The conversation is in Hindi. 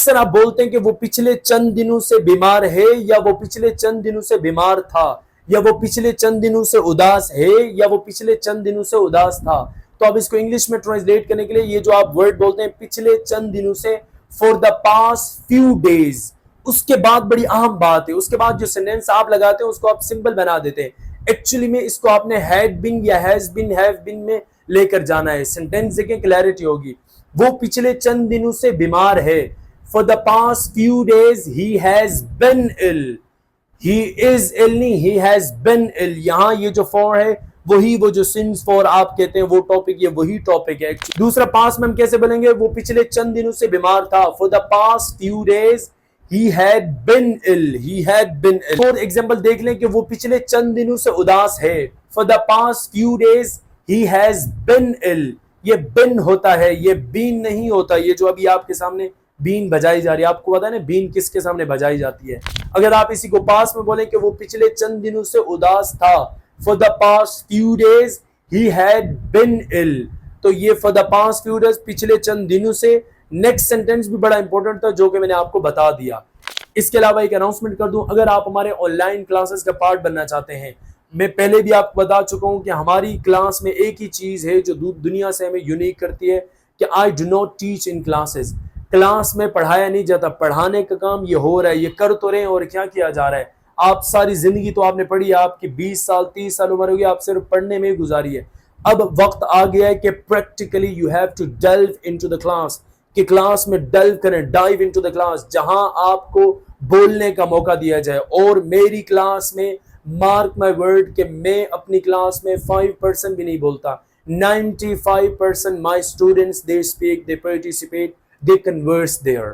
अक्सर आप बोलते हैं कि वो पिछले चंद दिनों से बीमार है, या वो पिछले चंद दिनों से बीमार था, या वो पिछले चंद दिनों से उदास है, या वो पिछले चंद दिनों से उदास था। तो अब इसको इंग्लिश में ट्रांसलेट करने के लिए ये जो आप वर्ड बोलते हैं पिछले चंद दिनों से, for the past few days, उसके बाद बड़ी अहम बात है, उसके बाद जो सेंटेंस आप लगाते हैं उसको आप सिंपल बना देते हैं। एक्चुअली में इसको आपने हैड बिन या हैज बिन, हैव बिन में लेकर जाना है। सेंटेंस देखें, क्लैरिटी होगी। वो पिछले चंद दिनों से बीमार है। For the past few days he has been ill. He is ill नहीं, he has been ill। यहाँ ये जो for है वही, वो जो since for आप कहते हैं वो टॉपिक, ये वही टॉपिक है। दूसरा पास्ट में हम कैसे बोलेंगे, वो पिछले चंद दिनों से बीमार था। For the past few days he had been ill. He had been ill। For example देख लें कि वो पिछले चंद दिनों से उदास है। For the past few days he has been ill। ये बिन होता है, ये बीन नहीं होता। ये जो अभी आपके सामने बीन बजाई जा रही है, आपको पता है ना बीन किसके सामने बजाई जाती है। अगर आप इसी को पास में बोलें कि वो पिछले चंद दिनों से उदास था, for the past few days he had been ill, तो ये for the past few days पिछले चंद दिनों से। नेक्स्ट सेंटेंस भी बड़ा इंपॉर्टेंट था जो कि मैंने आपको बता दिया। इसके अलावा एक अनाउंसमेंट कर दूं, अगर आप हमारे ऑनलाइन क्लासेस का पार्ट बनना चाहते हैं, मैं पहले भी आपको बता चुका हूं कि हमारी क्लास में एक ही चीज है जो दुनिया से हमें यूनिक करती है, कि I do not teach in classes. Class में पढ़ाया नहीं जाता, पढ़ाने का काम ये हो रहा है, ये कर तो रहे हैं। और क्या किया जा रहा है, आप सारी जिंदगी तो आपने पढ़ी है, आपकी 20 साल 30 साल उम्र होगी, आप सिर्फ पढ़ने में ही गुजारी है। अब वक्त आ गया है कि practically you have to delve into the class, कि क्लास में डेल्व करें, डाइव इनटू द क्लास, जहां आपको बोलने का मौका दिया जाए। और मेरी क्लास में मार्क माई वर्ड कि मैं अपनी क्लास में 5% भी नहीं बोलता। 95% my students they speak, they participate, they converse there।